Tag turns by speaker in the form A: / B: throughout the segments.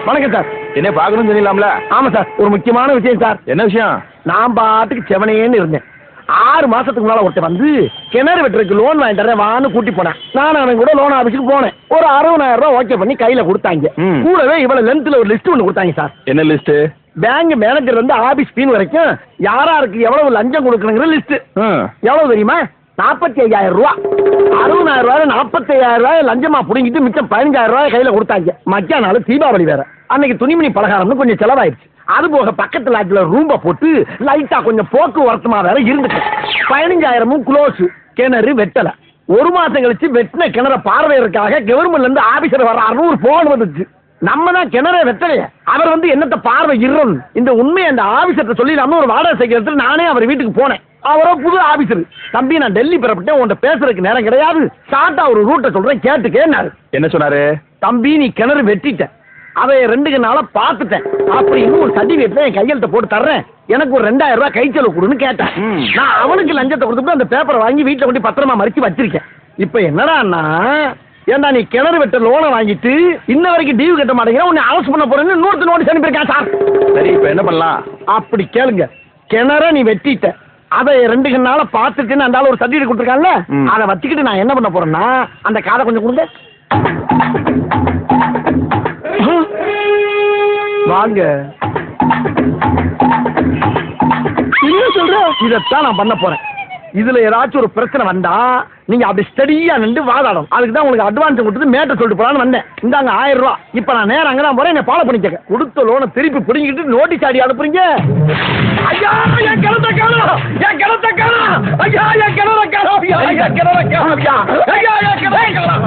A: வணக்கம் சார்.
B: என்ன பார்க்கணும்னு சொன்னீங்களாம்ல?
A: ஆமா சார், ஒரு முக்கியமான விஷயம் சார்.
B: என்ன விஷயம்?
A: நான் பாட்டுக்கு செவனேன்னு இருந்தேன். 6 மாசத்துக்கு முன்னால ஒருத்தர் வந்து கிணறு வெட்டுறதுக்கு லோன் வாங்கி தரேன் வான்னு கூட்டி போனேன். நான் அவன் கூட லோன் ஆபீஸுக்கு போனேன். ஒரு 60,000 ரூபாய் ஓகே பண்ணி கையில கொடுத்தாங்க. கூடவே இவ்வளவு லென்த்ல ஒரு லிஸ்ட் ஒன்று கொடுத்தாங்க சார்.
B: என்ன லிஸ்ட்?
A: பேங்க் மேனேஜர் வந்து ஆபீஸ் பீன் வரைக்கும் யாராருக்கு எவ்வளவு லஞ்சம் கொடுக்கணுங்கிற லிஸ்ட். எவ்வளவு தெரியுமா? 45,000 ரூபாய். 60,000 ரூபாய் 45,000 ரூபாய் லஞ்சமா புடிங்கிட்டு மிச்சம் 15,000 ரூபாய் கையில கொடுத்தாங்க. மத்திய நாள் தீபாவளி வேற. அன்னைக்கு துணிமணி பலகாரம்னு கொஞ்சம் செலவாயிருச்சு. அது போக பக்கத்து லாட்ஜ்ல ரூம்ப போட்டு லைட்டா கொஞ்சம் போக்குவரத்துமா வேற இருந்துச்சு. 15,000 க்ளோஸ். கிணறு வெட்டல. 1 மாசம் கழிச்சு வெட்டின கிணற பார்வையறதுக்காக கவர்மெண்ட்ல இருந்து ஆபீசர் வர 600 போன் வந்துச்சு. நம்ம தான் கிணறே வெட்டலையே. அவர் வந்து என்னத்த பார்வை இருறோம். இந்த உண்மையை அந்த ஆபீசர்கிட்ட சொல்லி நம்ம ஒரு வாடகை சைக்கிள் நானே அவர் வீட்டுக்கு போனேன். அவரோ புது ஆபீசர். தம்பி, நான் டெல்லி பெறப்பட்டேன், உன்கிட்ட பேசுறதுக்கு நேரம் கிடையாது, ஷார்ட்டா ஒரு ரூட்டை சொல்றேன் கேட்டுக்கேன்னாரு.
B: என்ன சொன்னாரு?
A: தம்பி, நீ கிணறு வெட்டிட்ட, அதை 2 நாளா பாத்துட்டேன், அப்படி இன்னும் ஒரு சர்டிபிகேட்ல என் கையெழுத்த போட்டு தர்றேன், எனக்கு ஒரு 2,000 ரூபாய் கைச்செலவு கொடுன்னு கேட்டேன். நான் அவனுக்கு லஞ்சத்தை கொடுத்துட்டு அந்த பேப்பரை வாங்கி வீட்டுல கொண்டு பத்திரமா மறைச்சு வச்சிருக்கேன். இப்ப என்னடான்னா, ஏண்டா நீ கிணறு வெட்ட லோனை வாங்கிட்டு இன்ன வரைக்கும் டியூ கட்ட மாட்டேங்கிற, உன்னை அரெஸ்ட் பண்ண போறேன்னு இன்னொருத்த நோட்டீஸ் அனுப்பியிருக்கேன் சார்.
B: சரி, இப்ப என்ன பண்ணலாம்?
A: அப்படி கேளுங்க. கிணற நீ வெட்டிட்ட, அதை 2 நாளா பாத்துட்டு அந்த ஆளு ஒரு சர்டிபிகேட் கொடுத்துருக்காங்கல்ல, அதை வச்சுக்கிட்டு நான் என்ன பண்ண போறேன்னா, அந்த காதை கொஞ்சம் கொடுங்க. வாங்க. என்ன சொல்ற? இதைத்தான் நான் பண்ண போறேன். இதுல ஏதாச்சும் ஒரு பிரச்சனை வந்தா நீங்க அப்படி ஸ்டடியா நின்று வாதாடும். அதுக்கு தான் உங்களுக்கு அட்வான்ஸ் கொடுத்து மேட்டர் சொல்லிட்டு போலான்னு வந்தேன். இந்தாங்க 1000 ரூபாய். இப்ப நான் நேரம் அங்கதான் போறேன், என்ன ஃபாலோ பண்ணிக்க. கொடுத்த லோனை திருப்பி பிடிங்கிட்டு நோட்டீஸ் ஆடி அனுப்புறீங்க. ஐயா, என் கிணத்தை காணோம், என் கிணத்தை காணோம், ஐயா, என் கிணற காணோம், ஐயா, கிணற காணோம், ஐயா, என் கிணற காணோம்.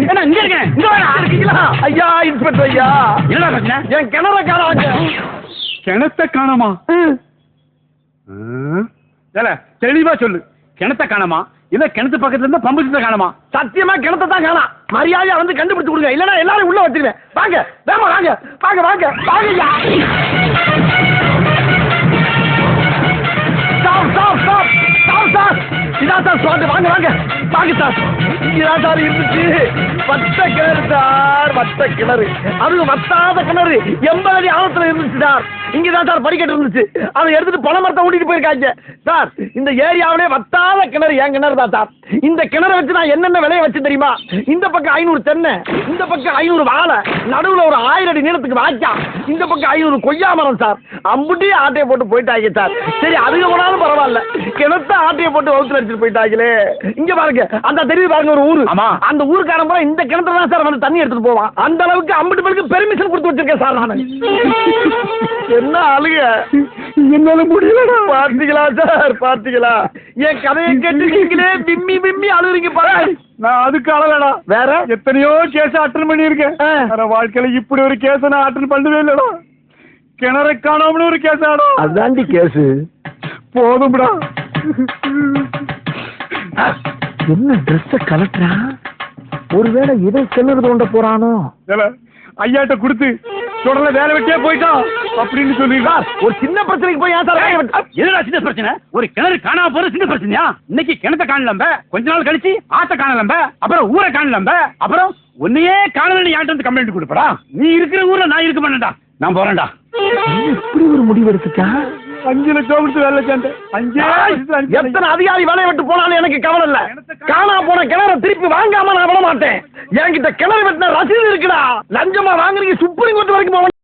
A: என்ன இங்க இருக்கேன், இங்க வேணா இருக்கீங்களா? ஐயா, இன்ஸ்பெக்டர் ஐயா, என்னடா பிரச்சனை? என் கிணற காணோம்.
C: கிணத்தை காணோமா? தெளிவா சொல்லு. கிணத்தை காணோமா இல்ல கிணத்து பக்கத்துல இருந்து பம்பு செட்டை காணோமா?
A: சத்தியமா கிணத்தை தான் காணோம். மரியாதையா வந்து கண்டுபிடிச்சு கொடுங்க, இல்லன்னா எல்லாரும் உள்ள வச்சிருவேன். வாங்க, வேமா வாங்க, வாங்க வாங்க வாங்க. Stop stop stop stop sir. இதான் சார் ஸ்பாட். வாங்க வாங்க வாங்க சார். இங்கதான் சார் இருந்துச்சு. வட்ட கிணறு சார், வட்ட கிணறு. அது வத்தாத கிணறு. 80 அடி ஆழத்துல இருந்துச்சு சார். இங்கதான் சார் படிக்கட்டு இருந்துச்சு. அதை எடுத்துட்டு பண மரத்தை ஓட்டிட்டு போயிருக்காங்க சார். இந்த ஏரியாவிலே வத்தாத கிணறு என் கிணறு தான் சார். இந்த கிணறை வச்சு நான் என்னென்ன விலையை வச்சு தெரியுமா? இந்த பக்கம் 500 தென்னை, இந்த பக்கம் 500 வாழை, நடுவுல ஒரு 1000 அடி நீளத்துக்கு வாய்க்கா, இந்த பக்கம் 500 கொய்யா மரம் சார். அம்புட்டி ஆட்டையை போட்டு போயிட்டாங்க சார். சரி, அதுக்கு போனாலும் பரவாயில்ல, கிணத்த ஆட்டையை போட்டு வகுத்துல அடிச்சுட்டு போயிட்டாங்களே. இங்க பாருங்க, அந்த தெரிவி பாருங்க, ஒரு ஊரு. அந்த ஊருக்காரன் போல இந்த கிணத்துல தான் சார் வந்து தண்ணி எடுத்துட்டு போவான். அந்த அளவுக்கு அம்புட்டு பேருக்கு பெர்மிஷன் கொடுத்து வச்சிருக்கேன் சார் நான். என்ன ஆளுங்க, என்னால முடியலடா. பார்த்தீங்களா சார், பார்த்தீங்களா? என் கதையை கேட்டு நீங்களே பிம்மி பிம்மி அழுகுறீங்க பாரு.
C: நான் அதுக்கு அழலடா.
A: வேற
C: எத்தனையோ கேஸ் அட்டன் பண்ணியிருக்கேன். வாழ்க்கையில இப்படி ஒரு கேஸ் நான் அட்டன் பண்ணவே இல்லடா. கிணறை காணாமனு ஒரு கேஸ் ஆடும்.
A: அதாண்டி கேஸ்.
C: போதும்டா.
A: என்ன ட்ரெஸ் கலட்டுறா? ஒருவேளை இதை கிணறு தோண்ட போறானோ?
C: ஐயாட்ட கொடுத்து தொடர்ல வேலை வெட்டியே போயிட்டான் அப்படின்னு சொல்லிருக்கா.
A: ஒரு சின்ன பிரச்சனைக்கு போய்
C: என்னடா சின்ன பிரச்சனை? ஒரு கிணறு காணாம போற சின்ன பிரச்சனையா? இன்னைக்கு கிணத்தை காணலம்ப, கொஞ்ச நாள் கழிச்சு ஆத்த காணலம்ப, அப்புறம் ஊரை காணலம்ப, அப்புறம் உன்னையே காணலன்னு யார்ட்ட வந்து கம்ப்ளைண்ட் கொடுப்படா? நீ இருக்கிற ஊர்ல நான் இருக்க மாட்டேன்டா. நான் போறேன்டா.
A: இப்படி ஒரு முடிவு எடுத்துட்டா?
C: 5 லட்சம் கொடுத்து வேலை சேர்ந்தேன்.
A: எத்தனை அதிகாரி வேலையை விட்டு போனாலும் எனக்கு கவலை இல்ல. காணாம போன கிணற திருப்பி வாங்காம நான் விட மாட்டேன். என்கிட்ட கிணறு வெட்டின ரசீது இருக்குடா. லஞ்சமா வாங்குறீங்க, சுப்ரீம் கோர்ட் வரைக்கும் போவேன்.